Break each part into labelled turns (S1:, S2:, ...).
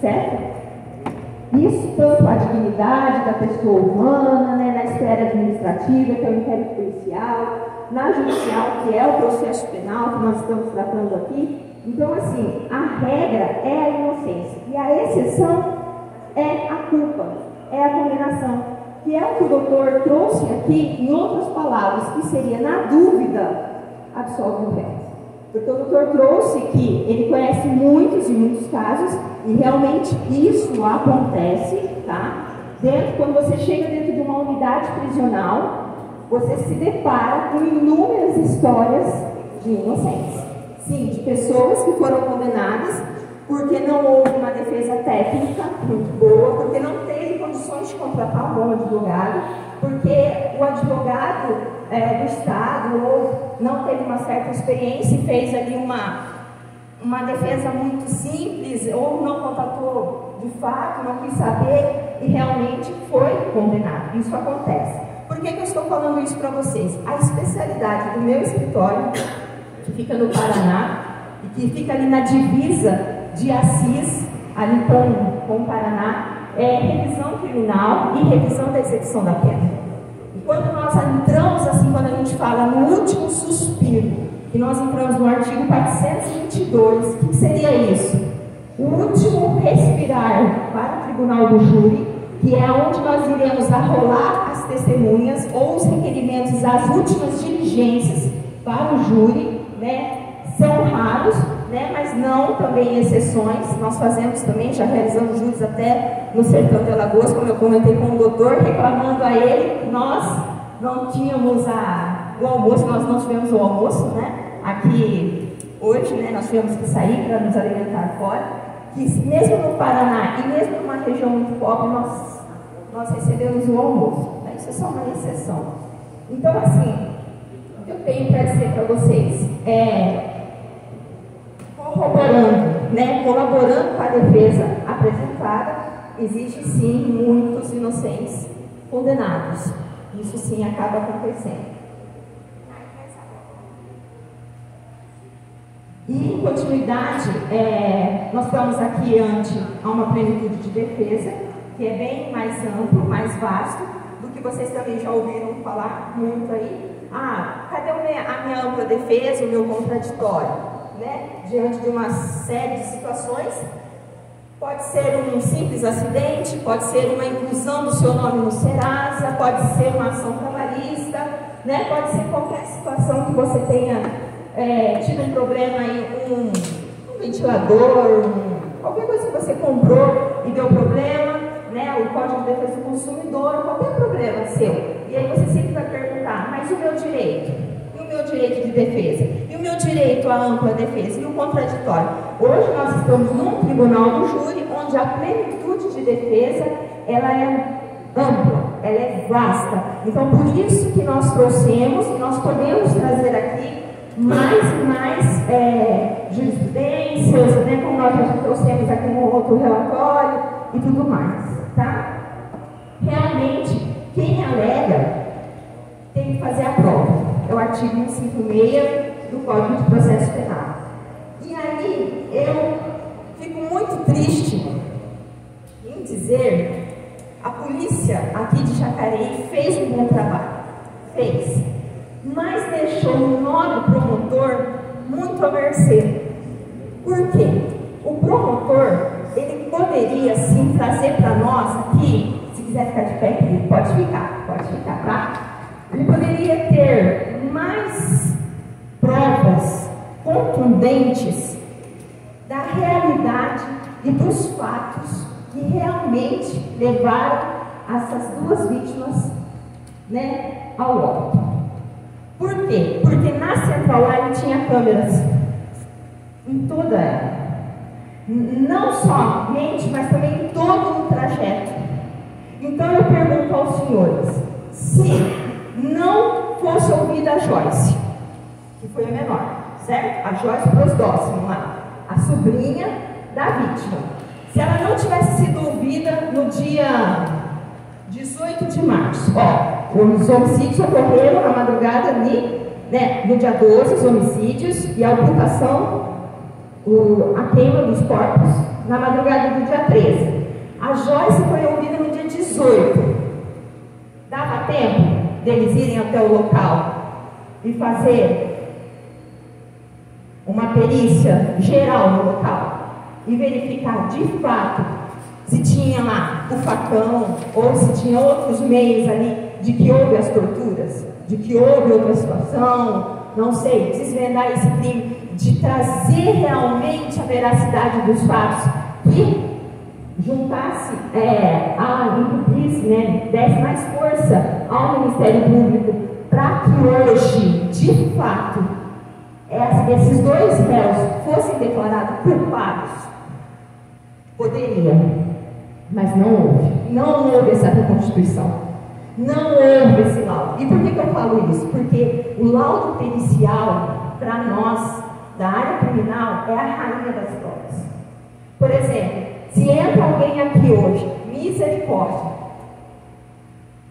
S1: certo? Isso tanto a dignidade da pessoa humana, né, na esfera administrativa, que é o inquérito policial, na judicial, que é o processo penal que nós estamos tratando aqui. Então, assim, a regra é a inocência e a exceção é a culpa, é a condenação, que é o que o doutor trouxe aqui, em outras palavras, que seria, na dúvida, absolve o réu. Porque o doutor trouxe que ele conhece muitos e muitos casos e realmente isso acontece, tá? Quando você chega dentro de uma unidade prisional, você se depara com inúmeras histórias de inocentes. Sim, de pessoas que foram condenadas porque não houve uma defesa técnica muito boa, porque não teve condições de contratar um bom advogado, porque o advogado do Estado ou não teve uma certa experiência e fez ali uma defesa muito simples, ou não contatou de fato, não quis saber e realmente foi condenado. Isso acontece. Por que eu estou falando isso para vocês? A especialidade do meu escritório, que fica no Paraná, e que fica ali na divisa de Assis, ali com o Paraná, é revisão criminal e revisão da execução da pena. E quando nós entramos, assim, quando a gente fala no último suspiro, que nós entramos no artigo 422, o que seria isso? O último respirar para o tribunal do júri, que é onde nós iremos arrolar as testemunhas ou os requerimentos, as últimas diligências para o júri, né? São raros, né? Mas não também exceções. Nós fazemos também, já realizamos júris até no Sertão de Alagoas, como eu comentei com o doutor, reclamando a ele que nós não tínhamos o almoço, nós não tivemos o almoço, né? Aqui hoje, né? Nós tivemos que sair para nos alimentar fora. Que mesmo no Paraná e mesmo numa região muito pobre, nós recebemos o almoço. Né? Isso é só uma exceção. Então, assim, o que eu tenho para dizer para vocês corroborando, né, colaborando com a defesa apresentada, existe sim muitos inocentes condenados. Isso sim acaba acontecendo. E em continuidade, nós estamos aqui ante uma plenitude de defesa, que é bem mais amplo, mais vasto, do que vocês também já ouviram falar muito aí. Cadê a minha ampla defesa, o meu contraditório? Né? Diante de uma série de situações, pode ser um simples acidente, pode ser uma inclusão do seu nome no Serasa, pode ser uma ação trabalhista, né? Pode ser qualquer situação que você tenha tido um problema aí, um ventilador, qualquer coisa que você comprou e deu problema, né? O Código de Defesa do Consumidor, qualquer problema seu. E aí você sempre vai perguntar, mas o meu direito? E o meu direito de defesa? E o meu direito à ampla defesa? E o contraditório? Hoje nós estamos num tribunal do júri, onde a plenitude de defesa, ela é ampla, ela é vasta. Então, por isso que nós trouxemos, e nós podemos trazer aqui mais e mais jurisprudências, né, como nós já trouxemos aqui no outro relatório e tudo mais, tá? Realmente, quem alega tem que fazer a prova. É o artigo 156 do Código de Processo Penal. E aí, eu fico muito triste em dizer, a polícia aqui de Jacareí fez um bom trabalho, fez, mas deixou o nó do promotor muito à mercê. Por quê? O promotor, ele poderia sim trazer para nós aqui, se quiser ficar de pé, ele pode ficar, tá? Ele poderia ter mais provas contundentes da realidade e dos fatos que realmente levaram essas duas vítimas, né, ao óbito. Por quê? Porque na Central Line tinha câmeras em toda ela. Não somente, mas também em todo o trajeto. Então eu pergunto aos senhores, se não fosse ouvida a Joyce, que foi a menor, certo? A Joyce Prosdóximo lá, a sobrinha da vítima. Se ela não tivesse sido ouvida no dia 18 de março, os homicídios ocorreram na madrugada no dia 12, os homicídios e a ocultação, a queima dos corpos na madrugada do dia 13. A Joyce foi ouvida no dia 18. Dava tempo deles irem até o local e fazer uma perícia geral no local e verificar de fato se tinha lá o facão ou se tinha outros meios ali de que houve as torturas, de que houve outra situação, não sei, desvendar esse crime, de trazer realmente a veracidade dos fatos, que juntasse, incluísse, né, desse mais força ao Ministério Público, para que hoje, de fato, esses dois réus fossem declarados culpados. Poderia, mas não houve. Não houve essa reconstituição. Não houve esse laudo. E por que eu falo isso? Porque o laudo pericial, para nós, da área criminal, é a rainha das provas. Por exemplo, se entra alguém aqui hoje, misericórdia,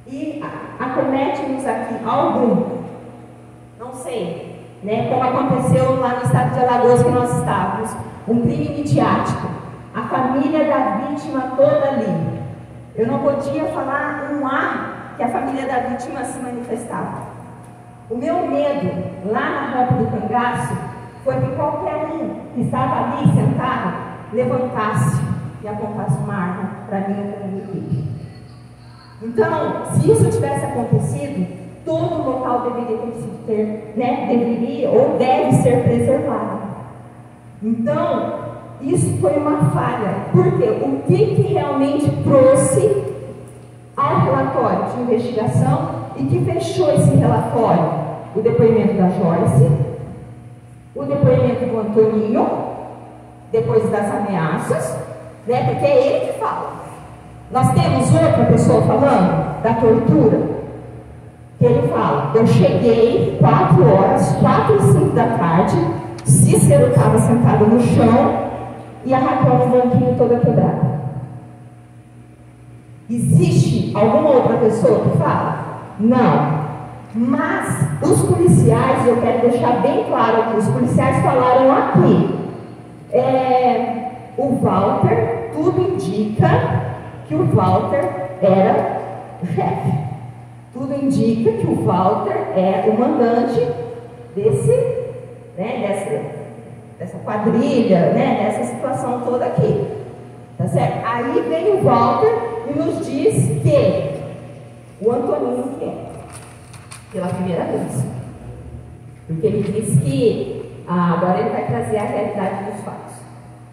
S1: e acomete-nos aqui algum, não sei, né, como aconteceu lá no estado de Alagoas que nós estávamos, um crime midiático, a família da vítima toda ali. Eu não podia falar um A que a família da vítima se manifestava. O meu medo, lá na Rampa do Cangaço, foi que qualquer um que estava ali sentado levantasse e apontasse uma arma para mim ou para minha equipe. Então, se isso tivesse acontecido, todo o local deveria ou deve ser preservado. Então, isso foi uma falha. Porque o que realmente trouxe ao relatório de investigação e que fechou esse relatório? O depoimento da Joyce, o depoimento do Antoninho, depois das ameaças, né? Porque é ele que fala. Nós temos outra pessoa falando da tortura, que ele fala: eu cheguei 4 horas, 4 e 5 da tarde, Cícero estava sentado no chão e a Raquel no banquinho toda quebrada. Existe alguma outra pessoa que fala? Não. Mas os policiais, eu quero deixar bem claro aqui, os policiais falaram aqui, o Walter, tudo indica que o Walter era o chefe. Tudo indica que o Walter é o mandante dessa quadrilha, né, dessa situação toda aqui. Tá certo? Aí vem o Walter e nos diz que o Antoninho quer, pela primeira vez. Porque ele diz que agora ele vai trazer a realidade dos fatos.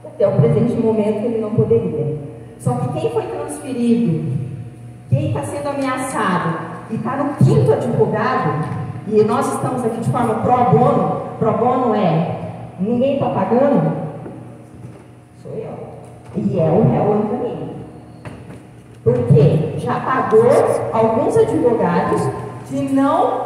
S1: Até o presente momento ele não poderia. Só que quem foi transferido, quem está sendo ameaçado e está no 5º advogado, e nós estamos aqui de forma pro bono ninguém está pagando, sou eu. E é o réu Antoninho. Porque já pagou alguns advogados que não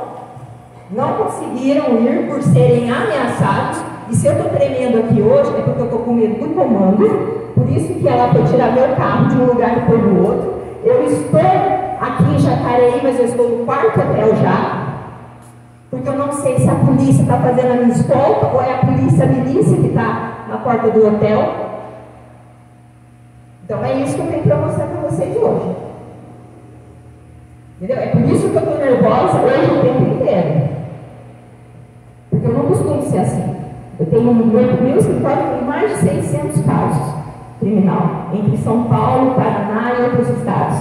S1: conseguiram ir por serem ameaçados. E se eu estou tremendo aqui hoje, é porque eu estou com medo do comando. Por isso que ela foi tirar meu carro de um lugar e pôr no outro. Eu estou aqui em Jacareí, mas eu estou no 4º hotel já. Porque eu não sei se a polícia está fazendo a minha escolta ou é a milícia que está na porta do hotel. Então é isso que eu tenho para mostrar para vocês hoje. Entendeu? É por isso que eu estou nervosa hoje o tempo inteiro. Porque eu não costumo ser assim. Eu tenho meu escritório tem mais de 600 casos criminal, entre São Paulo, Paraná e outros estados.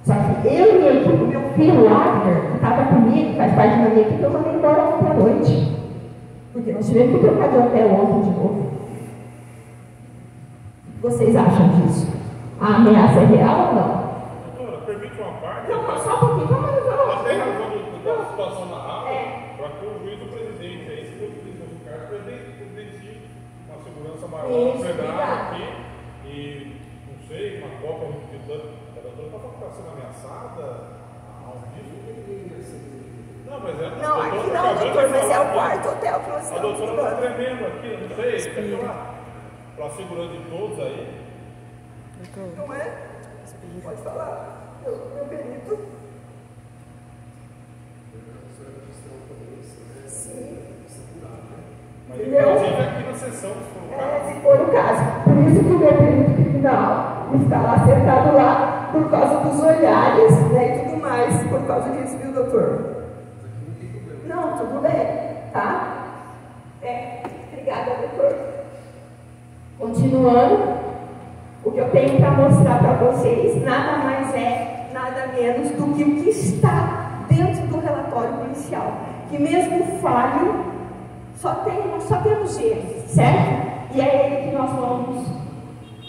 S1: Só que eu e minha equipe, meu filho Wagner, que estava comigo, faz parte da minha equipe, eu mandei embora ontem à noite. Porque nós tivemos que trocar de hotel ontem de novo. O que vocês acham disso? A ameaça é real ou não?
S2: Doutora, permite uma parte?
S1: Não, só um pouquinho.
S2: Ela tem razão da situação na aula, para que o juiz do presidente, aí, se for utilizar o cargo, providencie uma segurança maior no plenário aqui, e não sei, uma cópia de tanto. A doutora está sendo ameaçada ao vivo? Não, mas é.
S1: Não, aqui não, doutor, mas é o 4º hotel que nós estamos.
S2: A doutora está tremendo aqui, não sei, para a segurança de todos aí.
S1: Não é? Pode falar. Meu perito. Sim.
S2: Mas inclusive aqui na sessão, se for o caso.
S1: Se for o caso. isso que o meu período criminal está lá sentado lá por causa dos olhares, né, e tudo mais, por causa disso, viu, doutor? Não, tudo bem, tá? Obrigada, doutor. Continuando, o que eu tenho para mostrar para vocês nada mais é, nada menos do que o que está dentro do relatório policial, que mesmo falho, só temos erros, certo? E é ele que nós vamos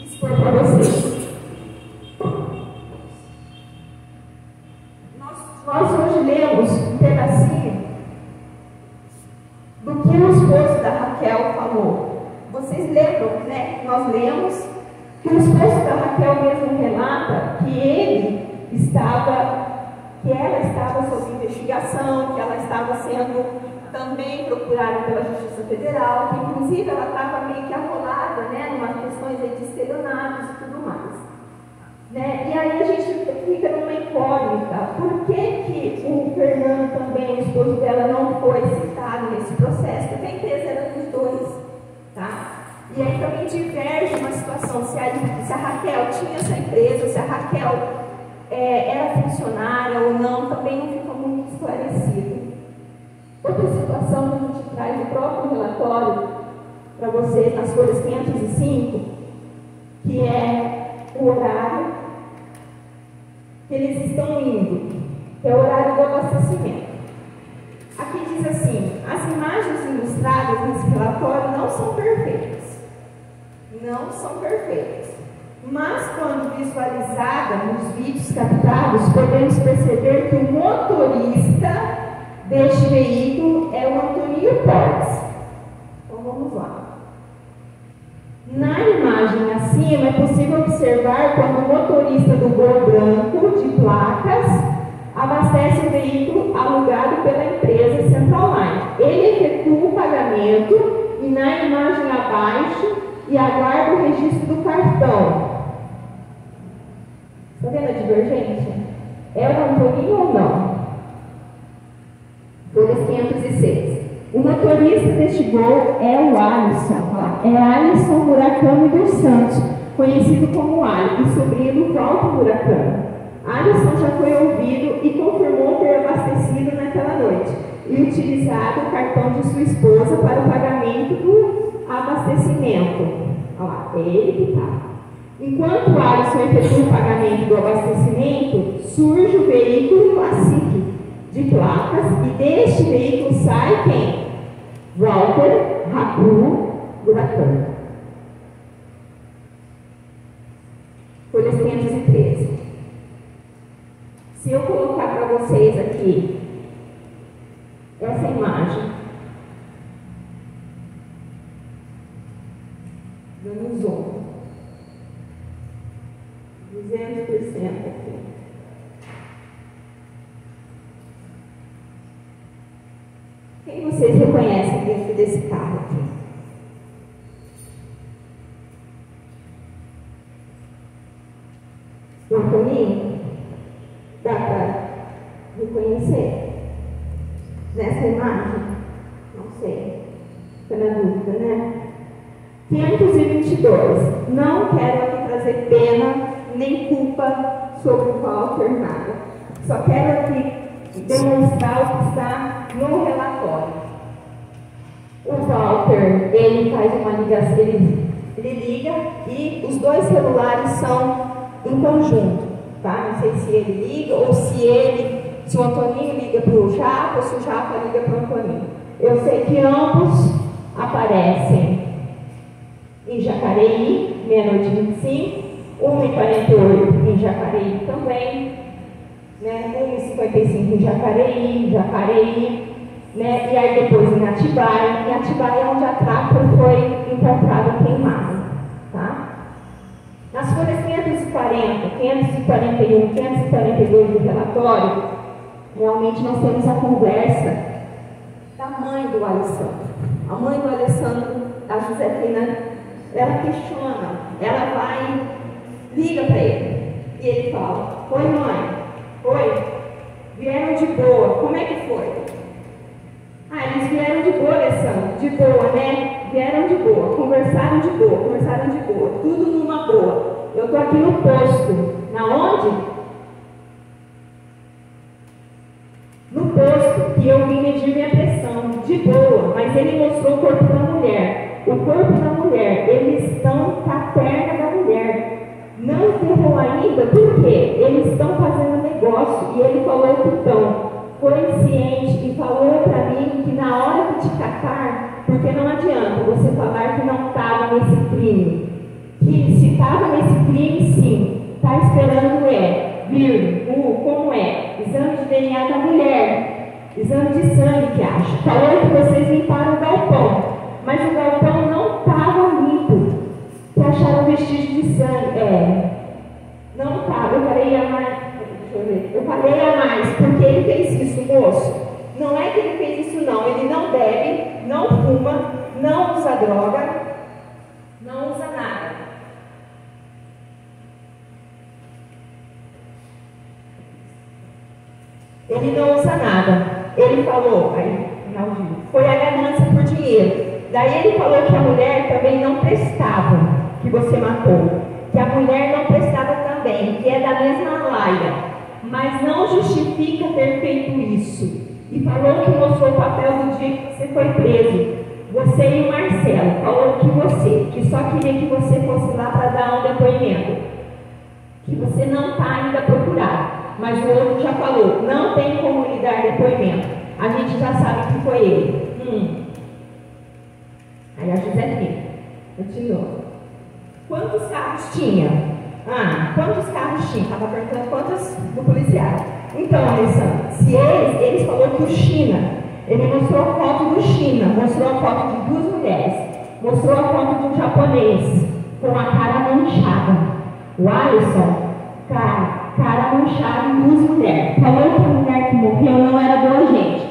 S1: expor para vocês. Nós hoje lemos um pedacinho do que o esposo da Raquel falou. Vocês lembram, né? Nós lemos que o esposo da Raquel mesmo relata que ela estava sob investigação, que ela estava sendo também procurada pela Justiça Federal, que inclusive ela estava meio que arrolada, né, em umas questões de estelionatos e tudo mais. Né? E aí a gente fica numa incógnita. Por que o Fernando também, o esposo dela, não foi citado nesse processo? Porque a empresa era dos dois. Tá? E aí também diverge uma situação, se a Raquel tinha essa empresa, se a Raquel era funcionária ou não, também não fica muito esclarecido. Outra situação que a gente traz no próprio relatório para vocês, nas folhas 505, que é o horário que eles estão indo, que é o horário do abastecimento. Aqui diz assim: as imagens ilustradas nesse relatório não são perfeitas. Não são perfeitas. Mas, quando visualizada nos vídeos captados, podemos perceber que o motorista deste veículo é o Antônio Portes. Então, vamos lá. Na imagem acima, é possível observar quando o motorista do Gol branco de placas abastece o veículo alugado pela empresa Central Line. Ele efetua o pagamento e, na imagem abaixo, e aguarda o registro do cartão. Está vendo a divergência? É o Antoninho ou não? Folhas 506. O motorista deste Gol é o Alisson. É Alisson Murakami dos Santos, conhecido como Ali, e sobrinho do Walter Murakami. Alisson já foi ouvido e confirmou ter abastecido naquela noite e utilizado o cartão de sua esposa para o pagamento do abastecimento. Olha lá, é ele que está. Enquanto o Alisson efetua o pagamento do abastecimento, surge o veículo Classic de placas e deste veículo sai quem? Walter Rabu Murakami. Folhas 513. Se eu colocar para vocês aqui essa imagem, dando um zoom, 200% aqui. Quem vocês reconhecem dentro desse carro aqui? O Antoninho? Dá para reconhecer? Nessa imagem? Não sei. Fica na dúvida, né? 522. Não quero aqui trazer pena nem culpa sobre o Walter nada. Só quero aqui demonstrar o que está no relatório. O Walter, ele faz uma ligação, ele liga e os dois celulares são em conjunto, tá? Não sei se ele liga ou se o Antoninho liga para o Japa ou se o Japa liga para o Antoninho. Eu sei que ambos aparecem em Jacareí, meia-noite 25, 1h48 em Jacareí também, né? 1h55 em Jacareí, né? E aí depois em Atibaia. Em Atibaia é onde a Tractor foi encontrada queimada, tá? Nas folhas 540, 541, 542 do relatório, realmente nós temos a conversa da mãe do Alessandro. A mãe do Alessandro, a Josefina, ela questiona, ela vai, liga para ele, e ele fala: oi mãe, oi, vieram de boa, como é que foi? Ah, eles vieram de boa, Alessandro, de boa, né? vieram de boa, conversaram de boa, tudo numa boa. Eu estou aqui no posto. Na onde? No posto, que eu vim medir minha pressão, de boa, mas ele mostrou o corpo da mulher. O corpo da mulher, eles estão com a perna da mulher. Não enterrou ainda, por quê? Eles estão fazendo negócio, e ele falou que então, foi ciente e falou para mim que na hora de te catar, porque não adianta você falar que não estava nesse crime. Que se estava nesse crime, sim, está esperando vir como é? Exame de DNA da mulher, exame de sangue que acha. Falou que vocês limparam o galpão, mas o galpão não estava limpo, que acharam vestígio de sangue. Não estava, eu falei a mais, porque ele fez isso, moço. Não é que ele fez isso não, ele não bebe, não fuma, não usa droga, não usa nada. Ele não usa nada. Ele falou, foi a ganância por dinheiro. Daí ele falou que a mulher também não prestava, que você matou. Que a mulher não prestava também, que é da mesma laia. Mas não justifica ter feito isso. E falou que mostrou o papel do dia que você foi preso. Você e o Marcelo. Falou que só queria que você fosse lá para dar um depoimento. Que você não está ainda procurado. Mas o outro já falou, não tem como lhe dar depoimento. A gente já sabe que foi ele. Aí a Josefina continuou. Quantos carros tinha? Quantos carros tinha? Estava perguntando quantos do policial. Então, Alessandra, se eles falaram que o China, ele mostrou a foto do China, mostrou a foto de 2 mulheres, mostrou a foto de um japonês com a cara manchada. O Alisson, cara manchada e 2 mulheres. Falou que a mulher que morreu não era boa gente,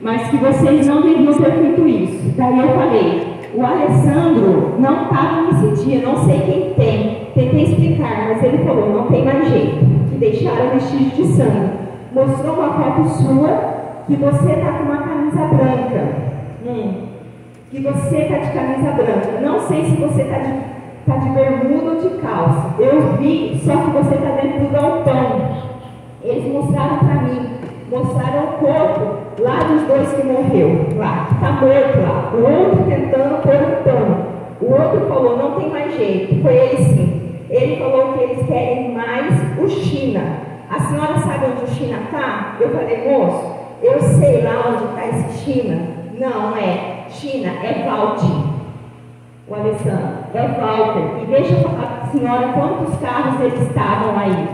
S1: mas que vocês não deviam ter feito isso. Daí eu falei, o Alessandro não estava nesse dia, não sei quem tem. Tentei explicar, mas ele falou, não tem mais jeito, que deixaram vestígio de sangue. Mostrou uma foto sua, que você está com uma camisa branca. Que você está de camisa branca. Não sei se você está de bermuda ou de calça. Eu vi, só que você está dentro do galpão. Eles mostraram para mim, mostraram o corpo lá dos 2 que morreu, lá, que está morto lá. O outro tentando pôr um pano. O outro falou, não tem mais jeito. Foi ele sim. Ele falou que eles querem mais o China. A senhora sabe onde o China está? Eu falei, moço, eu sei lá onde está esse China. Não é China, é Walter. O Alessandro, é Walter. E deixa eu falar para a senhora quantos carros eles estavam aí.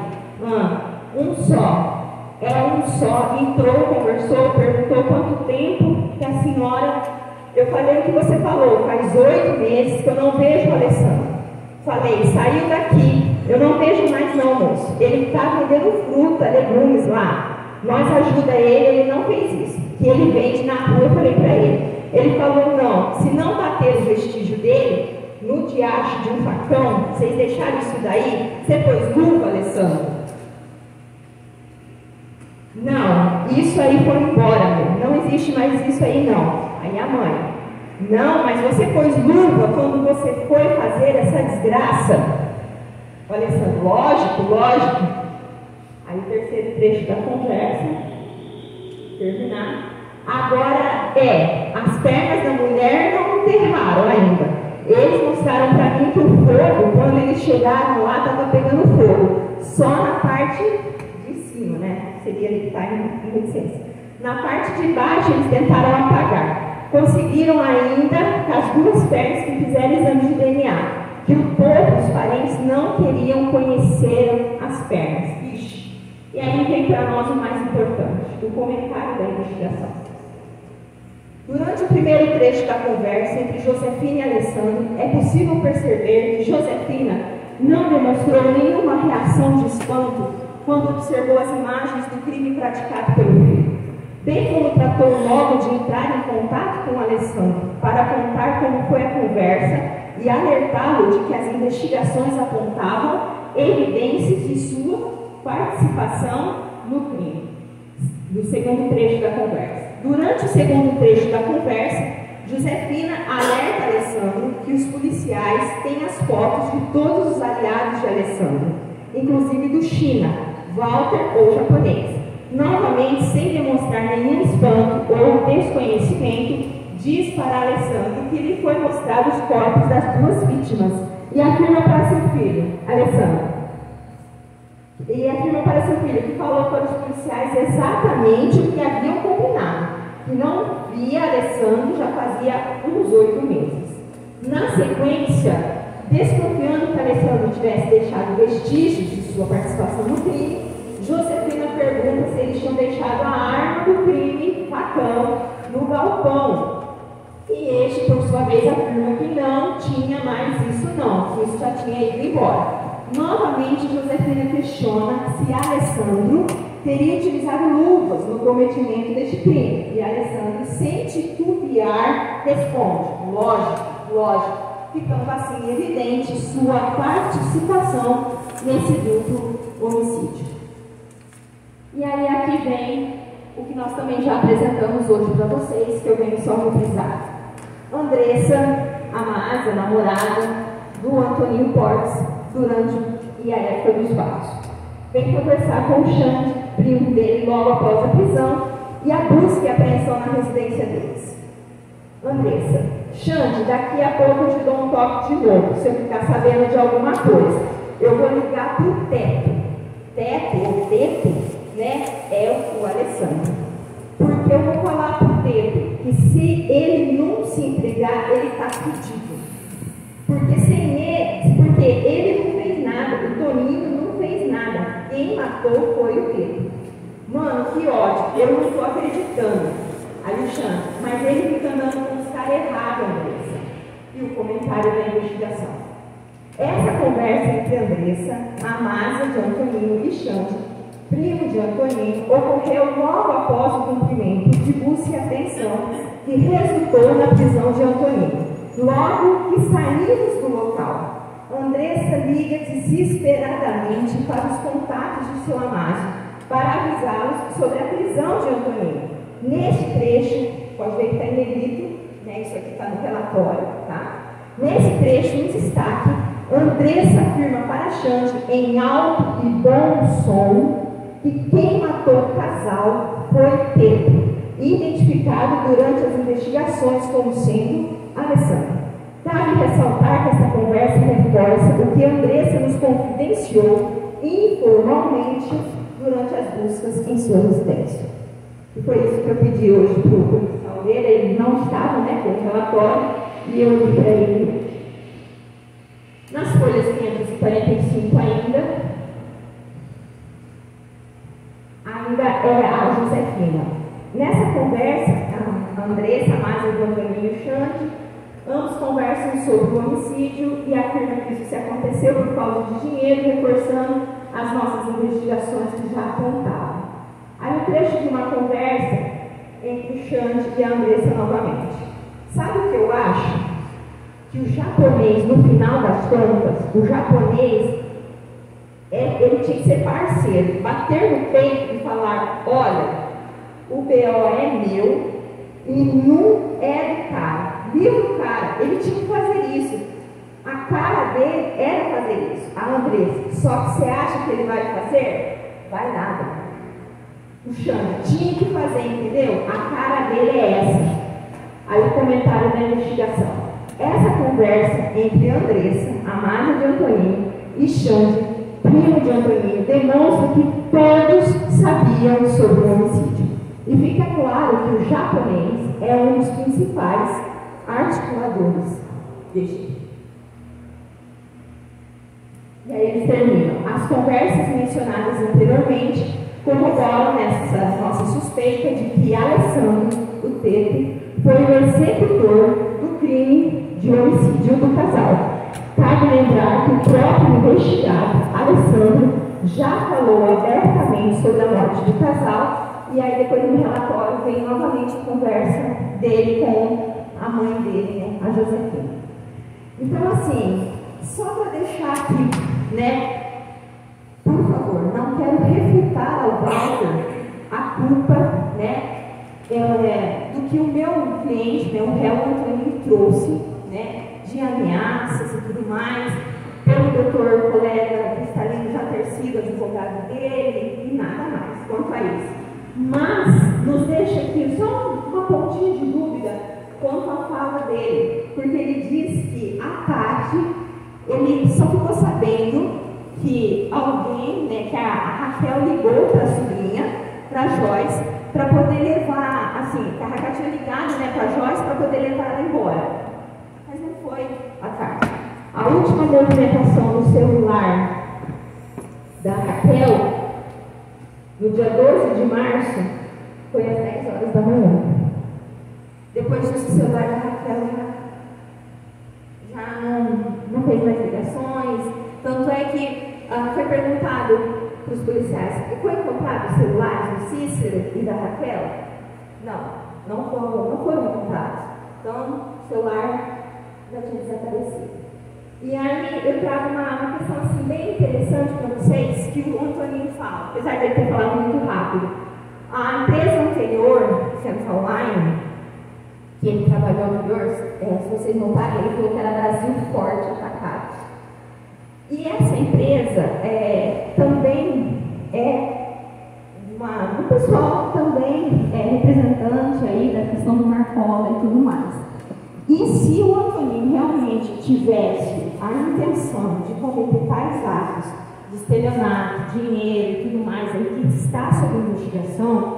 S1: Um só. Um só. Entrou, conversou, perguntou quanto tempo que a senhora... Eu falei o que você falou, faz 8 meses que eu não vejo o Alessandro. Falei, saiu daqui, eu não vejo mais não, moço. Ele está vendendo fruta, legumes lá. Nós ajuda ele não fez isso. Que ele vende na rua, eu falei para ele. Ele falou, não, se não bater o vestígio dele, no diacho de um facão, vocês deixaram isso daí, você pôs luva, Alessandro? Não, isso aí foi embora, meu. Não existe mais isso aí não. Aí a mãe, não, mas você pôs luva quando você foi fazer essa desgraça. O Alessandro, lógico. Aí o terceiro trecho da conversa, terminar. Agora as pernas da mulher não enterraram ainda. Eles mostraram para mim que o fogo, quando eles chegaram lá, estava pegando fogo. Só na parte de cima, né? Seria ali que está em licença. Na parte de baixo eles tentaram apagar. Conseguiram ainda com as 2 pernas que fizeram exame de DNA. Que o povo, os parentes, não queriam conhecer as pernas. Ixi. E aí vem para nós o mais importante, o comentário da investigação. Durante o primeiro trecho da conversa entre Josefina e Alessandro, é possível perceber que Josefina não demonstrou nenhuma reação de espanto quando observou as imagens do crime praticado pelo filho, bem como tratou o modo de entrar em contato com Alessandro para contar como foi a conversa e alertá-lo de que as investigações apontavam evidências de sua participação no crime. Do segundo trecho da conversa. Durante o segundo trecho da conversa, Josefina alerta Alessandro que os policiais têm as fotos de todos os aliados de Alessandro, inclusive do China, Walter ou japonês. Novamente, sem demonstrar nenhum espanto ou desconhecimento, diz para Alessandro que lhe foi mostrado os corpos das duas vítimas e afirma para seu filho, que falou para os policiais exatamente o que haviam combinado, que não via Alessandro já fazia uns 8 meses. Na sequência, desconfiando que Alessandro tivesse deixado vestígios de sua participação no crime, Josefina pergunta se eles tinham deixado a arma do crime, facão, no galpão. E este, por sua vez, afirma que não tinha mais isso não, que isso já tinha ido embora. Novamente, Josefina questiona se Alessandro teria utilizado luvas no cometimento deste crime. E Alessandro, sem titubear, responde: lógico, ficando assim evidente sua participação nesse duplo homicídio. E aí aqui vem o que nós também já apresentamos hoje para vocês, que eu venho só reprisar. Andressa Amasa, namorada do Antoninho Portes, durante a época dos fatos, vem conversar com o Xande, primo dele, logo após a prisão e a busca e apreensão na residência deles. Andressa: Xande, daqui a pouco eu te dou um toque de novo, se eu ficar sabendo de alguma coisa. Eu vou ligar para o Teto. Teto ou Teto, né, é o Alessandro. Porque eu vou falar para o Teto que se ele não se entregar, ele está fudido. Porque ele não fez nada, o Toninho não fez nada. Quem matou foi o Pedro. Mano, que ódio, eu não estou acreditando. Alexandre, mas ele fica andando com os caras errados, Andressa. E o comentário da investigação. Essa conversa entre Andressa, Amasa de Antoninho e Xande, primo de Antoninho, ocorreu logo após o cumprimento de busca e apreensão que resultou na prisão de Antoninho. Logo que saímos do local, Andressa liga desesperadamente para os contatos de seu Amásio para avisá-los sobre a prisão de Antoninho. Neste trecho, pode ver que está em negrito, né? Isso aqui está no relatório, tá? Nesse trecho, em destaque, Andressa afirma para Xande, em alto e bom som, que quem matou o casal foi Pedro, identificado durante as investigações como sendo Alessandro. Cabe ressaltar que essa conversa reforça o que Andressa nos confidenciou informalmente durante as buscas em sua residência. E foi isso que eu pedi hoje para o policial dele. Ele não estava, né, com o relatório, e eu li para ele. Nas folhas 545 ainda é a Josefina. Nessa conversa, a Andressa, a Márcia, o Antoninho e o Xande, ambos conversam sobre o homicídio e afirmam que isso se aconteceu por causa de dinheiro, reforçando as nossas investigações que já apontavam. Aí um trecho de uma conversa entre o Xande e a Andressa novamente. Sabe o que eu acho? Que o japonês, no final das contas, o japonês, ele tinha que ser parceiro, bater no peito e falar: olha, o BO é meu e não é do cara. Livra o cara, ele tinha que fazer isso. A cara dele era fazer isso, a Andressa. Só que você acha que ele vai fazer? Vai nada. O Xande tinha que fazer, entendeu? A cara dele é essa. Aí o comentário da investigação. Essa conversa entre Andressa, a Márcia de Antoninho, e Xande, primo de Antoninho, demonstra que todos sabiam sobre o homicídio. E fica claro que o japonês é um dos principais articuladores deste. E aí eles terminam. As conversas mencionadas anteriormente corroboram nessa nossa suspeita de que Alessandro, o Teto, foi o executor do crime de homicídio do casal. Cabe lembrar que o próprio investigado, Alessandro, já falou abertamente sobre a morte do casal, e aí depois no relatório vem novamente a conversa dele com a mãe dele, né, a Josefina. Então, assim, só para deixar aqui, né, por favor, não quero refutar ao Walter a culpa, né, do que o meu cliente, meu réu Antônio trouxe, né, de ameaças e tudo mais, pelo doutor colega Cristalino já ter sido advogado dele e nada mais quanto a isso. Mas nos deixa aqui só uma pontinha de dúvida quanto à fala dele, porque ele diz que à tarde ele só ficou sabendo que alguém, né, que a Raquel ligou para a sobrinha, para a Joyce, para poder levar, assim, que a Raquel tinha ligado, né, para a Joyce para poder levar ela embora. Mas não foi à tarde. A última movimentação no celular da Raquel, no dia 12 de março, foi às 10 horas da manhã. Depois disso, o celular da Raquel já não fez mais ligações. Tanto é que foi perguntado para os policiais: foi encontrado os celulares do Cícero e da Raquel? Não foram encontrados. Então, o celular já tinha desaparecido. E aí eu trago uma questão assim, bem interessante para vocês, que o Antoninho fala, apesar de ele ter falado muito rápido. A empresa anterior, Central Line, que ele trabalhou anterior, se vocês notarem, ele falou que era Brasil Forte Atacados. E essa empresa também o pessoal também é representante aí da questão do Marcola e tudo mais. E se o Antoninho realmente tivesse a intenção de cometer tais atos de estelionato, dinheiro e tudo mais, aí que está sob investigação,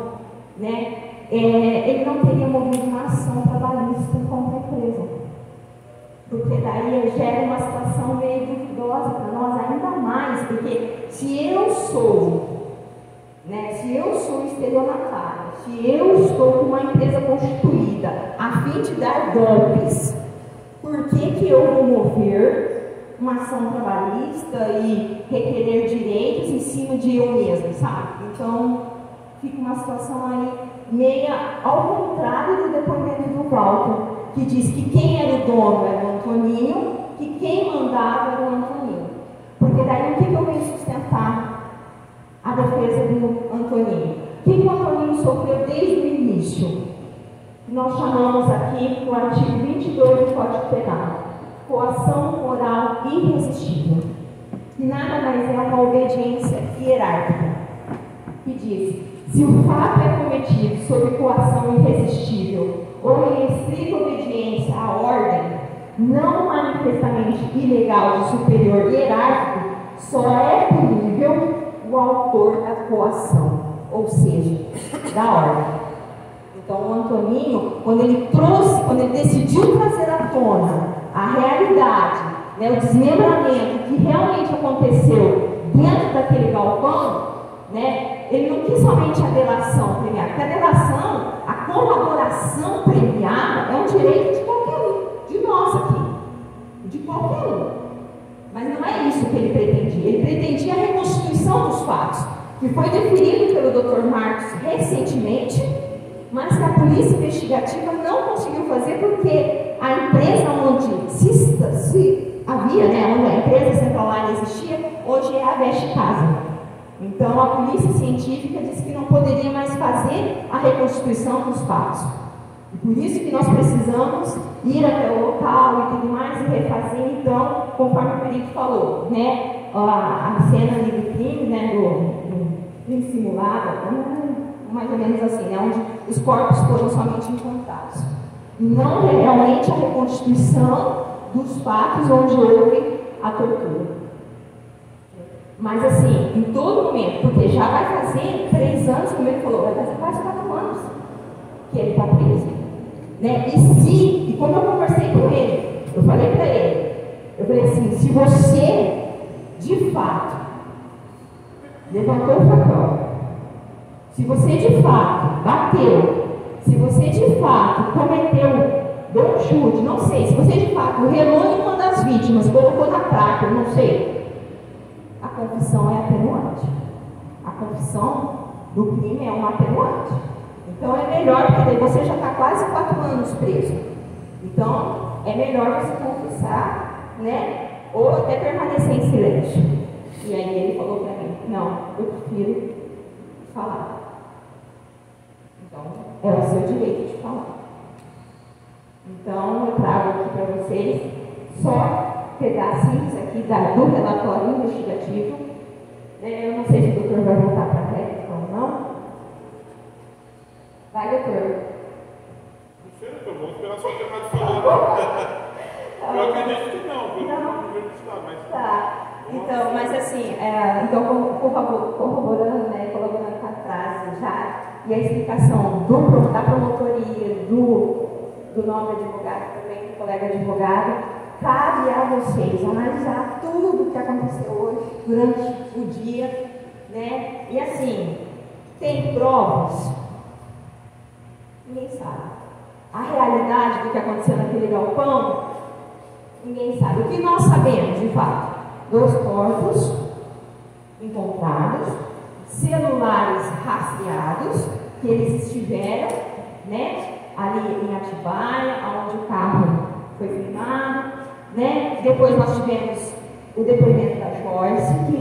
S1: né, ele não teria movido uma ação trabalhista contra a empresa. Porque daí gera uma situação meio duvidosa para nós, ainda mais, porque se eu sou estelionatário, se eu estou com uma empresa constituída a fim de dar golpes, por que eu vou mover uma ação trabalhista e requerer direitos em cima de eu mesmo, sabe? Então, fica uma situação aí meia ao contrário do depoimento do Walter, que diz que quem era o dono era o Antoninho, que quem mandava era o Antoninho. Porque daí o que eu venho sustentar a defesa do Antoninho? O que o Antoninho sofreu desde o início? Nós chamamos aqui no artigo 22 do Código Penal, coação moral irresistível. Que nada mais é uma obediência hierárquica, que diz: se o fato é cometido sob coação irresistível ou em estrita obediência à ordem, não manifestamente ilegal de superior hierárquico, só é punível o autor da coação, ou seja, da ordem. Então, o Antoninho, quando ele decidiu trazer à tona a realidade, né, o desmembramento que realmente aconteceu dentro daquele galpão, né, ele não quis somente a delação premiada, porque a delação, a colaboração premiada é um direito de qualquer um, de nós aqui, de qualquer um. Mas não é isso que ele pretendia. Ele pretendia a reconstituição dos fatos, que foi definido pelo Dr. Marcos recentemente, mas que a polícia investigativa não conseguiu fazer porque a empresa onde se havia, né, onde a empresa Central Line existia, hoje é a Veste Casa. Então, a polícia científica disse que não poderia mais fazer a reconstituição dos fatos. E por isso que nós precisamos ir até o local e tudo mais e refazer, então, conforme o perito falou, né, a cena ali do crime, né, do crime simulado, mais ou menos assim, né, onde os corpos foram somente encontrados. Não realmente a reconstituição dos fatos onde houve a tortura. Mas assim, em todo momento, porque já vai fazer 3 anos, como ele falou, vai fazer quase 4 anos que ele está preso. Né? E como eu conversei com ele, eu falei para ele, eu falei assim, se você, de fato, levantou o facão, se você de fato bateu, se você de fato cometeu deu chute, não sei, se você de fato relou em uma das vítimas, colocou na placa, não sei, a confissão é atenuante. A confissão do crime é um atenuante. Então é melhor, porque daí você já está quase 4 anos preso. Então é melhor você confessar, né? Ou até permanecer em silêncio. E aí ele falou para mim, não, eu prefiro falar. Então é o seu direito de falar. Então, eu trago aqui para vocês só pedacinhos aqui do relatório investigativo. Eu não sei se o doutor vai voltar para a réplica ou não. Vai, doutor.
S2: Não sei, doutor, vou esperar só terminar de falar. Eu acredito que não, porque eu não vejo que está, mas...
S1: Tá. Então, mas assim, então, corroborando, né, colaborando com a frase já, e a explicação da promotoria, do nome advogado, também do colega advogado, cabe a vocês analisar tudo o que aconteceu hoje, durante o dia, né, e assim, tem provas? Ninguém sabe. A realidade do que aconteceu naquele galpão, ninguém sabe. O que nós sabemos, de fato? 2 corpos encontrados, celulares rastreados, que eles estiveram, né, ali em Atibaia, onde o carro foi filmado, né? Depois nós tivemos o depoimento da Joyce, que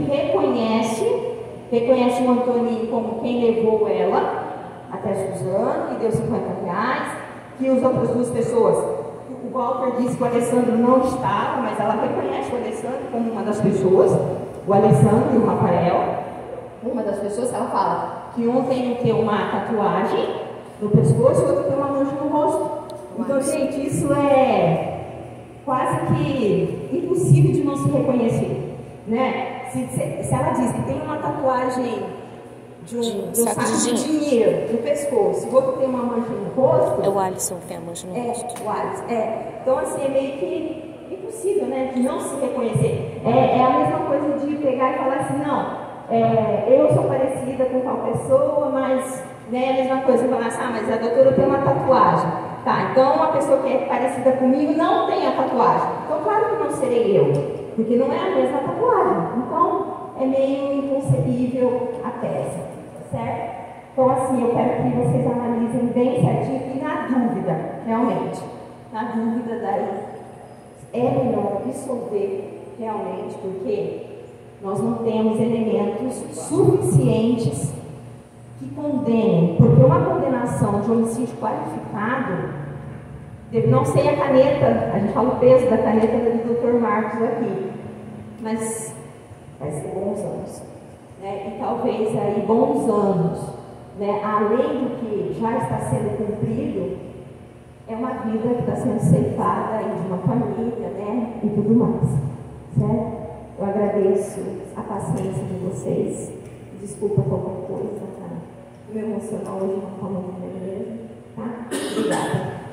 S1: reconhece o Antônio como quem levou ela até Suzano, que deu R$50, que as outras 2 pessoas, o Walter disse que o Alessandro não estava, mas ela reconhece o Alessandro como uma das pessoas, o Alessandro e o Rafael, uma das pessoas, ela fala que um tem uma tatuagem no pescoço e o outro tem uma mancha no rosto. Então, gente, isso é quase que impossível de não se reconhecer, né? Se ela diz que tem uma tatuagem de um saco de dinheiro no pescoço, o outro tem uma mancha no rosto.
S3: É o Alisson que tem a mancha no rosto.
S1: O Alisson, Então, assim, é meio que impossível, né? De não se reconhecer. É a mesma coisa de pegar e falar assim, não, eu sou parecida com tal pessoa, mas, né, a mesma coisa, falar assim, mas a doutora tem uma tatuagem. Tá, então uma pessoa que é parecida comigo não tem a tatuagem. Então, claro que não serei eu, porque não é a mesma tatuagem. Então, é meio inconcebível a tese, certo? Então, assim, eu quero que vocês analisem bem certinho e na dúvida, realmente, na dúvida daí, é melhor absolver realmente, porque nós não temos elementos suficientes que condenem, porque uma condenação de homicídio qualificado, não sei a caneta, a gente fala o peso da caneta do Dr. Marcos aqui, mas vai ser bons anos, né? E talvez aí bons anos, né? Além do que já está sendo cumprido, é uma vida que está sendo ceifada aí de uma família, né? E tudo mais, certo? Eu agradeço a paciência de vocês. Desculpa qualquer coisa, tá? O meu emocional hoje não está muito bem mesmo, tá? Obrigada.